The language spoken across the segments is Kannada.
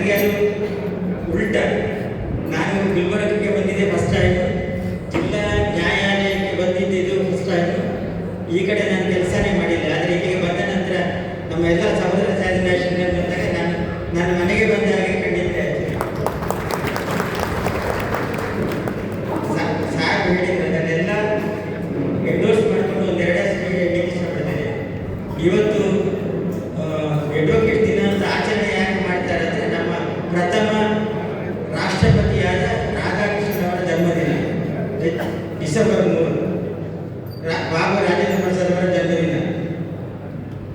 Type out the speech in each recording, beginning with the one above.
ನನಗೆ ಅದು ಉಲ್ಟ. ನಾನು ಗುಲ್ಬರ್ಗಕ್ಕೆ ಬಂದಿದ್ದೆ ಫಸ್ಟ್ ಟೈಮ್, ಜಿಲ್ಲಾ ನ್ಯಾಯಾಲಯಕ್ಕೆ ಬಂದಿದ್ದು ಇದು ಫಸ್ಟ್ ಟೈಮ್. ಈ ಕಡೆ ನಾನು ಕೆಲಸನೇ ಮಾಡಿಲ್ಲ. ಆದರೆ ಇಲ್ಲಿಗೆ ಬಂದ ನಂತರ ನಮ್ಮ ಎಲ್ಲ ಸಹೋದರ ಸ್ಯಾಸಿನೇಷನ್ ಬಂದಾಗ ನಾನು ಮನೆಗೆ ಬಂದ ಹಾಗೆ ಕಂಡಿದ್ದೆ. ಸಾಕು ಹೇಳಿದ್ರು, ಅದನ್ನೆಲ್ಲ ಎಂಡೋರ್ಸ್ ಮಾಡಿಕೊಂಡು ಒಂದೆರಡು ಹೇಳಲಿಕ್ಕೆ ಇಷ್ಟಪಡ್ತೇನೆ. ಇವತ್ತು ಅಡ್ವೊಕೇಟ್ ದಿನ ಅಂತ ಆಚರಣೆ ಯಾಕೆ ಮಾಡ್ತಾರೆ ಅಂದರೆ, ನಮ್ಮ ಪ್ರಥಮ ರಾಷ್ಟ್ರಪತಿಯಾದ ರಾಧಾಕೃಷ್ಣ ಅವರ ಜನ್ಮದಿನ ಡಿಸೆಂಬರ್ 3, ಬಾಬು ರಾಜೇಂದ್ರ ಪ್ರಸಾದ್ ಅವರ ಜನ್ಮದಿನ.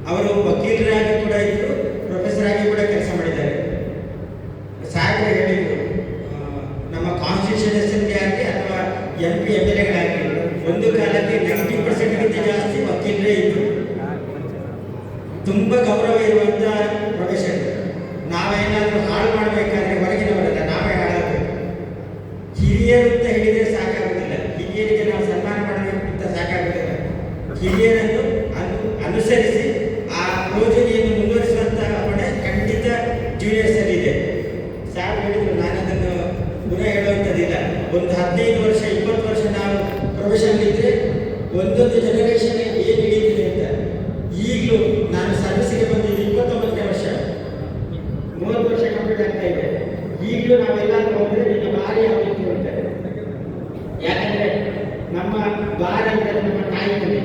ಅವರು ವಕೀಲರಾಗಿ ಕೂಡ ಇದ್ದರು, ಪ್ರೊಫೆಸರ್ ಆಗಿ ಕೂಡ ಕೆಲಸ ಮಾಡಿದ್ದಾರೆ. ಸಾಹೇಬರು ಹೇಳಿದರು, ನಮ್ಮ ಕಾನ್ಸ್ಟಿಟ್ಯೂಷನ್ ಅಸೆಂಬ್ಲಿ ಆಗಲಿ ಅಥವಾ MP MLAಗಳಾಗಲಿ ಒಂದು ಕಾಲಕ್ಕೆ 90% ಜಾಸ್ತಿ ವಕೀಲರೇ ಇದ್ದರು. ತುಂಬ ಗೌರವ ಇರುವಂಥ ಪ್ರೊಫೆಷನ್. ನಾವೇನಾದರೂ ಹಾಳು ಮಾಡಬೇಕಾದ್ರೆ ಹೊರಗಿನವರಲ್ಲ, ನಾವೇ ಹಾಳಾಗಬೇಕು. ಹಿರಿಯರು ಅಂತ ಹೇಳಿದರೆ ಸಾಕಾಗುವುದಿಲ್ಲ, ಹಿರಿಯರಿಗೆ ನಾವು ಸನ್ಮಾನ ಮಾಡಬೇಕು ಅಂತ ಸಾಕಾಗುವುದಿಲ್ಲ. ಹಿರಿಯರನ್ನು ಅನುಸರಿಸಿ ಆ ಯೋಜನೆಯನ್ನು ಮುಂದುವರಿಸುವಂತಹ ಹೊಣೆ ಖಂಡಿತ ಜೂನಿಯರ್ಸಲ್ಲಿ ಇದೆ. ಸಾರ್ ಹೇಳಿದ್ರು, ನಾನು ಅದನ್ನು ಪುನಃ ಹೇಳುವಂಥದ್ದಿಲ್ಲ. ಒಂದು 15 ವರ್ಷ 20 ವರ್ಷ ನಾವು ಪ್ರೊಫೆಷನ್ ಇದ್ದರೆ ಒಂದೊಂದು ಜನರೇಷನ್ ಏನು ಹಿಡಿಯುತ್ತದೆ ಅಂತ. ಈಗಲೂ ನಾನು ಸರ್ವಿಸಿಗೆ ಬಂದಿದ್ದು 29ನೇ ವರ್ಷ, 30 ವರ್ಷ ಕಂಪ್ಲೀಟ್ ಆಗ್ತಾ ಇದೆ. ಈಗಲೂ ನಾವೆಲ್ಲ ಹೋದರೆ ನಿನ್ನ ಭಾರಿ ಆಗುತ್ತೆ ಅಂತಾರೆ. ಯಾಕಂದರೆ ನಮ್ಮ ಬಾರ ಅಂದರೆ ನಮ್ಮ ತಾಯಿ ಮನೆ.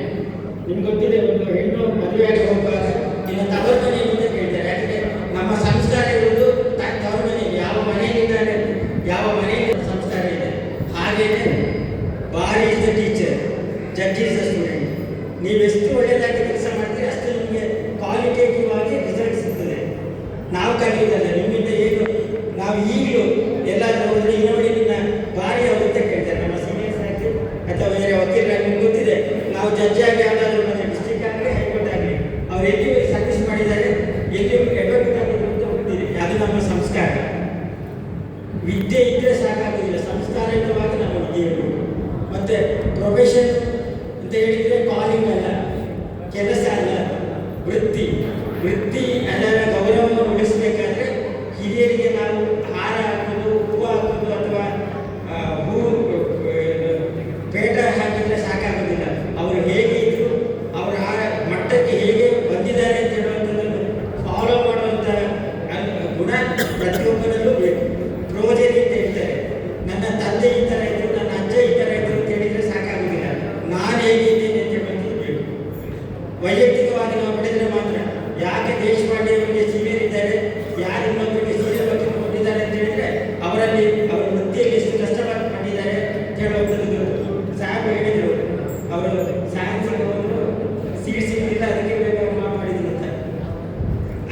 ನಿಮ್ಗೆ ಗೊತ್ತಿದೆ, ಒಂದು ಹೆಣ್ಣು ಮದುವೆಯಾಗಿ ಹೋಗುವಾಗ ನಿನ್ನ ತವರು ಮನೆ ಅಂತ ಕೇಳ್ತಾರೆ. ಯಾಕಂದರೆ ನಮ್ಮ ಸಂಸ್ಕಾರ ಇರುವುದು ತವರು ಮನೆಯಲ್ಲಿ. ಯಾವ ಮನೆಯಲ್ಲಿದ್ದಾರೆ, ಯಾವ ಮನೆಯಲ್ಲಿ ಸಂಸ್ಕಾರ ಇದೆ. ಹಾಗೆಯೇ bar is the teacher, judge is the student. ನೀವೆಷ್ಟು ಒಳ್ಳೆಯದಾಗಿ ಕೆಲಸ ಮಾಡ್ತೀರಿ ಅಷ್ಟು ನಿಮಗೆ ಕ್ವಾಲಿಟೇಟಿವ್ ಆಗಿ ರಿಸಲ್ಟ್ ಸಿಗ್ತದೆ. ನಾವು ಕಲಿಯೋದಲ್ಲ ನಿಮ್ಮಿಂದ ಏನು. ನಾವು ಈಗಲೂ ಎಲ್ಲಾದರೂ ಹೋದರೆ ಇನ್ನೊಬ್ಬರು ನಿನ್ನ ಭಾರಿ ಅವರು ಅಂತ ಕೇಳ್ತಾರೆ. ನಮ್ಮ ಸೀನಿಯರ್ಸ್ ಆಗಿ ಅಥವಾ ಬೇರೆ ವಕೀಲರಾಗಿ ನಿಮ್ಗೆ ಗೊತ್ತಿದೆ, ನಾವು ಜಡ್ಜ್ ಆಗಿ ಯಾವುದಾದ್ರೂ ಡಿಸ್ಟ್ರಿಕ್ಟ್ ಆಗಲಿ ಹೈಕೋರ್ಟ್ ಆಗಲಿ ಅವ್ರು ಎಲ್ಲಿ ಸರ್ವಿಸ್ ಮಾಡಿದ್ದಾರೆ, ಎಲ್ಲಿ ಅಡ್ವೊಕೇಟ್ ಆಗಿದ್ರು ಅಂತ ಹೋಗ್ತೀರಿ. ಅದು ನಮ್ಮ ಸಂಸ್ಕಾರ. ವಿದ್ಯೆ ಇದ್ದರೆ ಸಾಕಾಗೋದಿಲ್ಲ, ಸಂಸ್ಕಾರಯುತವಾಗಿ ನಮ್ಮ ವಿದ್ಯೆ ಇರಬೇಕು. ಮತ್ತು ಪ್ರೊಫೆಷನ್ ಅಂತ ಹೇಳಿದರೆ ಕಾಲಿಂಗ್ ಅಲ್ಲ, ಕೆಲಸ ಅಲ್ಲ, ವೃತ್ತಿ. ಅದರ ಗೌರವವನ್ನು ಉಳಿಸಬೇಕಾದ್ರೆ ಹಿರಿಯರಿಗೆ ನಾವು ಹಾರ ಹಾಕೋದು, ಹೂವು ಹಾಕೋದು ಅಥವಾ ಹೂ ಪೇಟ ಹಾಕಿದರೆ ಸಾಕಾಗೋದಿಲ್ಲ. ಅವರು ಹೇಗೆ ಇದ್ರು, ಅವರ ಮಟ್ಟಕ್ಕೆ ಹೇಗೆ ಬಂದಿದ್ದಾರೆ ಅಂತ ಹೇಳುವಂಥದ್ದನ್ನು ಫಾಲೋ ಮಾಡುವಂಥ ಗುಣ ಪ್ರತಿಯೊಬ್ಬರಲ್ಲೂ ಬೇಕು. ಪ್ರೋಜನಿ ಅಂತ ಹೇಳ್ತಾರೆ, ನನ್ನ ತಂದೆ ಈ ಥರ ಇದ್ರು, ನನ್ನ ಅಜ್ಜ ಈ ಥರ ಇದ್ರು ಅಂತ ಹೇಳಿದರೆ ಸಾಕಾಗೋದಿಲ್ಲ. ನಾನು ಹೇಗಿದ್ದೇನೆ ಅಂತ ಹೇಳುವಂಥದ್ದು ಬೇಕು. ವೈಯಕ್ತಿಕವಾಗಿ ನಾವು ಪಡೆದರೆ ಮಾತ್ರ. ಯಾಕೆ ದೇಶಪಾಂಡೆ ಅವರಿಗೆ ಸೀನಿಯರ್ ಇದ್ದಾರೆ, ಯಾರು ಇನ್ನೊಬ್ಬರಿಗೆ ಸೀನಿಯರ್ ಬಗ್ಗೆ ಕೊಟ್ಟಿದ್ದಾರೆ ಅಂತ ಹೇಳಿದರೆ ಅವರಲ್ಲಿ ಅವರ ವೃತ್ತಿಯಲ್ಲಿ ಎಷ್ಟು ಕಷ್ಟಪಟ್ಟಿದ್ದಾರೆ ಅಂತ ಹೇಳುವಂಥದ್ದು. ಸಾಹೇಬ್ ಹೇಳಿದರು, ಅವರು ಸೈನ್ಸಿಗೆ ಹೋದರು, ಸೀಟ್ ಸಿಗಲಿಲ್ಲ, ಅದಕ್ಕೆ ಬೇಕಾಗಿ ಮಾಡಿದ್ರು ಅಂತ.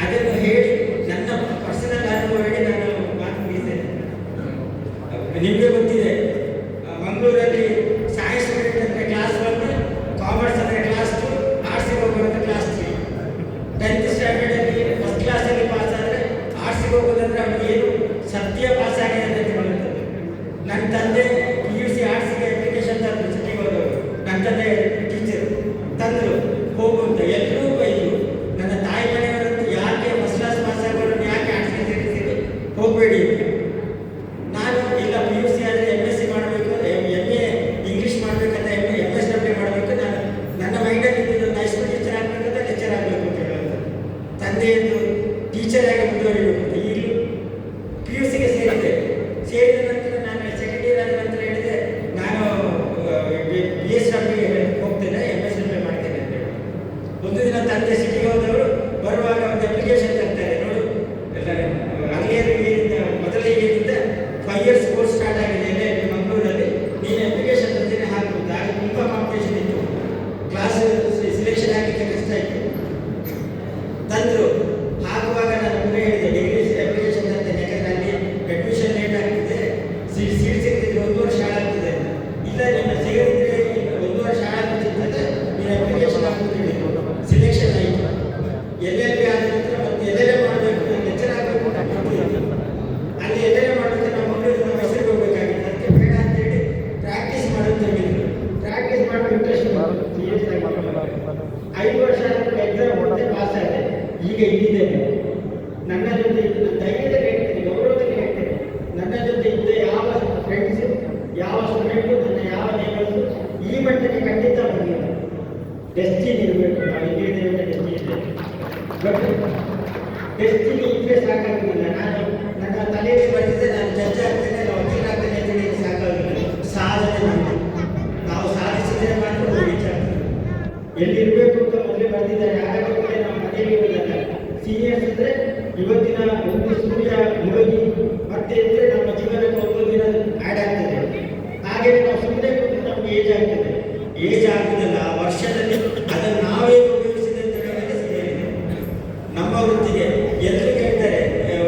ಅದನ್ನು ಹೇಳಿ ನನ್ನ ಪರ್ಸನಲ್ ಅನುಭವ ಹೇಳಿ ನಾನು ಮಾತು ಮುಗಿಸ್ತೇನೆ. ನಿಮಗೆ ಗೊತ್ತಿದೆ, ಮಂಗಳೂರಲ್ಲಿ ಸೈನ್ಸ್ ಸ್ಟೂಡೆಂಟ್ ಅಂದರೆ ಕ್ಲಾಸ್ 1, ಕಾಮರ್ಸ್ ಅಂದರೆ ಕ್ಲಾಸ್ 2, ಆರ್ಟ್ಸಿಗೆ ಹೋಗೋದಂದ್ರೆ ಕ್ಲಾಸ್ 3. 10th ಸ್ಟ್ಯಾಂಡರ್ಡಲ್ಲಿ ಫಸ್ಟ್ ಕ್ಲಾಸಲ್ಲಿ ಪಾಸ್ ಆದರೆ ಆರ್ಟ್ಸಿಗೆ ಹೋಗೋದಂದ್ರೆ ಅವನಿಗೆ ಏನು ಸದ್ಯ ಪಾಸ್ ಆಗಿದೆ ಅಂತ ಹೇಳುವಂಥದ್ದು. ನನ್ನ ತಂದೆ PUC ಆರ್ಟ್ಸಿಗೆ ಅಪ್ಲಿಕೇಶನ್ ತಂದರು, ಸಿಟಿಗೆ ಹೋದವರು. ನನ್ನ ತಂದೆ ಟೀಚರು ತಂದರು, ಹೋಗುವಂತ ಎಲ್ಲರೂ ಬೈದರು. ನನ್ನ ತಾಯಿ ಮನೆಯವರಂತೂ ಯಾಕೆ ಫಸ್ಟ್ ಕ್ಲಾಸ್ ಪಾಸ್ ಆಗೋರನ್ನು ಯಾಕೆ ಆರ್ಟ್ಸ್ಗೆ ಸೇರಿಸಿದೆ, ಹೋಗಬೇಡಿ. ನಾನು ಇಲ್ಲ, PUC ಆದರೆ MSc ಮಾಡಬೇಕು, MA ಇಂಗ್ಲೀಷ್ ಮಾಡಬೇಕಂತ, MSW ಮಾಡಬೇಕು. ನಾನು ನನ್ನ ಮೈಂಡಲ್ಲಿ ಇದ್ದಿದ್ದು ಹೈಸ್ಕೂಲ್ ಟೀಚರ್ ಆಗಬೇಕಂತ, ಲೆಕ್ಚರ್ ಆಗಬೇಕು ಅಂತ ಹೇಳುವಂಥದ್ದು. ತಂದೆಯದ್ದು ಟೀಚರ್ ಆಗಿ ಮುಂದುವರಿಬೇಕು ಅಂತ. ಈಗಲೂ PUCಗೆ ಸೇರಿದೆ. ಸೇರಿದ ನಂತರ ನಾನು ಸೆಕೆಂಡ್ ಇಯರ್ ಆದ ನಂತರ ಹೇಳಿದೆ, ನಾನು BSWಗೆ ಹೋಗ್ತೇನೆ, MSW ಮಾಡ್ತೇನೆ ಅಂತ ಹೇಳಿ. ಒಂದು ದಿನ ತಂದೆ ಸಿಟಿಗೆ ಹೋದವರು ಬರುವಾಗ ಒಂದು ಅಪ್ಲಿಕೇಶನ್ ತರ್ತಾರೆ, ನೋಡು ಅಲ್ಲಿಯರಿಂದ ಮೊದಲೇ ಏನಿಂದ 5 years ಕೋರ್ಸ್ ಸ್ಟಾರ್ಟ್ ಆಗಿದೆ ಇಲ್ಲಿ ಮಂಗಳೂರಲ್ಲಿ, ನೀನು ಅಪ್ಲಿಕೇಶನ್ ತಂದೇನೆ ಹಾಕುವುದು. ಆಗ ತುಂಬ ಕಾಂಪಿಟೇಷನ್ ಇತ್ತು, ಕ್ಲಾಸ್ ಸಿಲೆಕ್ಷನ್ ಆಗಲಿಕ್ಕೆ ಕಷ್ಟ ಇತ್ತು. ತಂದರು, ಹಾಕುವಾಗ ನಾನು ಮುಂದೆ ಹೇಳಿದೆ, ಡಿಗ್ರಿ ಅಪ್ಲಿಕೇಶನ್ ತರ್ತೇನೆ, ಯಾಕಂದರೆ ಅಲ್ಲಿ ಅಡ್ಮಿಷನ್ ಲೇಟ್ ಆಗ್ತದೆ, ಸೀಟ್ ಸಿಗದಿದ್ರೆ 1 ವರ್ಷ ಹಾಳಾಗ್ತದೆ. ಇಲ್ಲ, ನಿನ್ನ ಸಿಗದಿದ್ರೆ 1 ವರ್ಷ ಹಾಳಾಗ್ತದೆ, ನೀನು ಅಪ್ಲಿಕೇಶನ್ ಹಾಕುವುದು ಹೇಳಿದ್ರು. ಸಿಲೆಕ್ಷನ್ ಆಯಿತು. LLB ಆದ ನಂತರ ಮತ್ತೆ LLM ಮಾಡಬೇಕು, ಲೆಕ್ಚರ್ ಆಗಬೇಕು ಅಂತ ಮಾಡ್ತಿದ್ದೆ. ಅಲ್ಲಿ LLM ಮಾಡೋಕ್ಕೆ ನಾವು ಮಂಗಳೂರು ನಮ್ಮ ಹೆಸರಿಗೆ ಹೋಗಬೇಕಾಗಿತ್ತು. ಅದಕ್ಕೆ ಬೇಡ ಅಂತೇಳಿ ಪ್ರಾಕ್ಟೀಸ್ ಮಾಡೋದು ಹೇಳಿದ್ರು. ಪ್ರಾಕ್ಟೀಸ್ ಮಾಡೋ ಇಂಟ್ರೆಸ್ಟ್ ಸೀರಿಯಸ್ ಆಗಿ 5 ವರ್ಷ ಎಕ್ಸಾಮ್ ಕೊಟ್ಟೆ ಪಾಸ್ ಆಗಿದೆ. ಈಗ ಇಲ್ಲಿದ್ದೇನೆ. ನನ್ನ ಜೊತೆ ಧೈರ್ಯದಲ್ಲಿ ಹೇಳ್ತೀನಿ, ಡೆಸ್ಟಿನಿ ಇದ್ರೆ ಸಾಕಾಗುದಿಲ್ಲ. ನಾನು ನನ್ನ ತಲೆಯಲ್ಲಿ ಬರೆದಿದ್ದೆ, ನಾನು ಜಡ್ಜ್ ಆಗ್ತೇನೆ, ನಾನು ವಕೀಲ ಆಗ್ತೇನೆ ಅಂತ ಹೇಳಿ ಸಾಕಾಗುದಿಲ್ಲ. ಸಾಧನೆ ಮಾಡಿ ನಾವು ಸಾಧಿಸಿದ್ರೆ ಮಾತ್ರ ರೀಚ್ ಆಗ್ತದೆ. ಎಲ್ಲಿರ್ಬೇಕು ಅಂತ ಮೊದಲೇ ಬರೆದಿದ್ದಾರೆ. ಹಾಗಾಗಿ ನಾವು ಮನೆಯಲ್ಲಿ ಇರೋದಲ್ಲ. ಸೀನಿಯರ್ಸ್ ಇದ್ರೆ ಇವತ್ತಿನ ಒಂದು ಸೂರ್ಯ ಮುಳುಗಿ ಮತ್ತೆ ಇದ್ರೆ ನಮ್ಮ ಜೀವನಕ್ಕೆ ಒಂದು ದಿನ ಆ್ಯಡ್ ಆಗ್ತದೆ. ಹಾಗೆ ನಾವು ಸುಮ್ಮನೆ ಕೂತು ನಮ್ಗೆ ಏಜ್ ಆಗ್ತದೆ. ಏಜ್ ಆಗುದಲ್ಲ, ವರ್ಷದಲ್ಲಿ ಅದನ್ನು ನಾವೇ ಉಪಯೋಗಿಸಿದೆ ಅಂತ ಹೇಳಿದ್ರೆ ಸೀನಿಯರ್ ಇದೆ. ನಮ್ಮ ವೃತ್ತಿಗೆ ಎಲ್ಲರೂ ಕೇಳ್ತಾರೆ,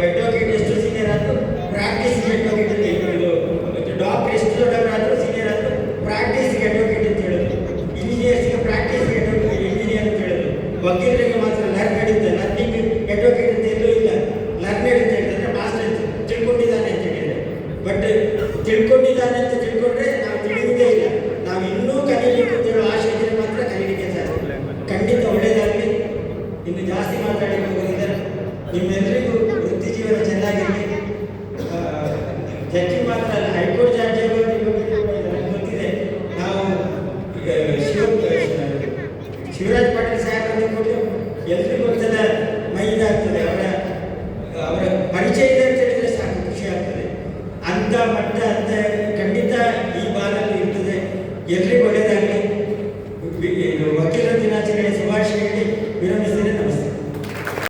ಅಡ್ವೊಕೇಟ್ ಎಷ್ಟು ಸೀನಿಯರ್ ಆದರೂ ಪ್ರಾಕ್ಟೀಸ್ಗೆ ಅಡ್ವೊಕೇಟ್ ಅಂತ ಹೇಳೋದು, ಡಾಕ್ಟರ್ ಎಷ್ಟು ದೊಡ್ಡವರಾದರೂ ಸೀನಿಯರ್ ಆದರೂ ಪ್ರಾಕ್ಟೀಸ್ಗೆ ಅಡ್ವೊಕೇಟ್ ಅಂತ ಹೇಳೋದು, ಇಂಜಿನಿಯರ್ಸ್ಗೆ ಪ್ರಾಕ್ಟೀಸ್ಗೆ ಇಂಜಿನಿಯರ್ ಅಂತ ಹೇಳೋದು, ವಕೀಲರಿಗೆ ಮಾತ್ರ ಲರ್ನಡ್ ಇದ್ದ ಲರ್ನಿಂಗ್ ಅಡ್ವೊಕೇಟ್ ಅಂತ ಎಲ್ಲೂ ಇಲ್ಲ. ಲರ್ನಡ್ ಅಂತ ಹೇಳಿದ್ರೆ ಮಾಸ್ಟರ್ ತಿಳ್ಕೊಂಡಿದ್ದಾನೆ ಅಂತ ಹೇಳಿದ್ರೆ, ಬಟ್ ತಿಳ್ಕೊಂಡಿದ್ದಾನೆ ಅಂತ ತಿಳ್ಕೊಂಡ್ರೆ ನಾವು ತಿಳಿಯುವುದೇ ಇಲ್ಲ. ನಾವು ಇನ್ನೂ ಕಲೀಲಿಕ್ಕೆ ಅಂತ ಹೇಳೋ ಆಶೆ ಇದ್ರೆ ಮಾತ್ರ ಕಲೀಲಿಕ್ಕೆ ಸಾಧ್ಯ. ಖಂಡಿತ ಒಳ್ಳೆಯದಾಗಲಿ. ಇನ್ನು ಜಾಸ್ತಿ ಮಾತಾಡಲಿಕ್ಕೆ ಹೋಗೋದಿಲ್ಲ. ನಿಮ್ಮೆಲ್ಲರಿಗೂ ವೃತ್ತಿ ಜೀವನ ಚೆನ್ನಾಗಿರಲಿ. ಜಡ್ಜಿ ಮಾತ್ರ ಅಲ್ಲ, ಹೈಕೋರ್ಟ್ ಜಡ್ಜ್ ನನಗೆ ಗೊತ್ತಿದೆ. ನಾವು ಶಿವರಾಜ್ ಪಾಟೀಲ್ ಸಾಹೇಬ್ ಕೊಟ್ಟು ಎಲ್ರಿಗೂ ಒಂದ್ಸಲ ಮೈದಾಗ್ತದೆ. ಅವರ ಪರಿಚಯ ಇದೆ ಅಂತ ಹೇಳಿದ್ರೆ ಸಾಕು, ಖುಷಿ ಆಗ್ತದೆ. ಅಂತ ಮಟ್ಟ ಅಂತ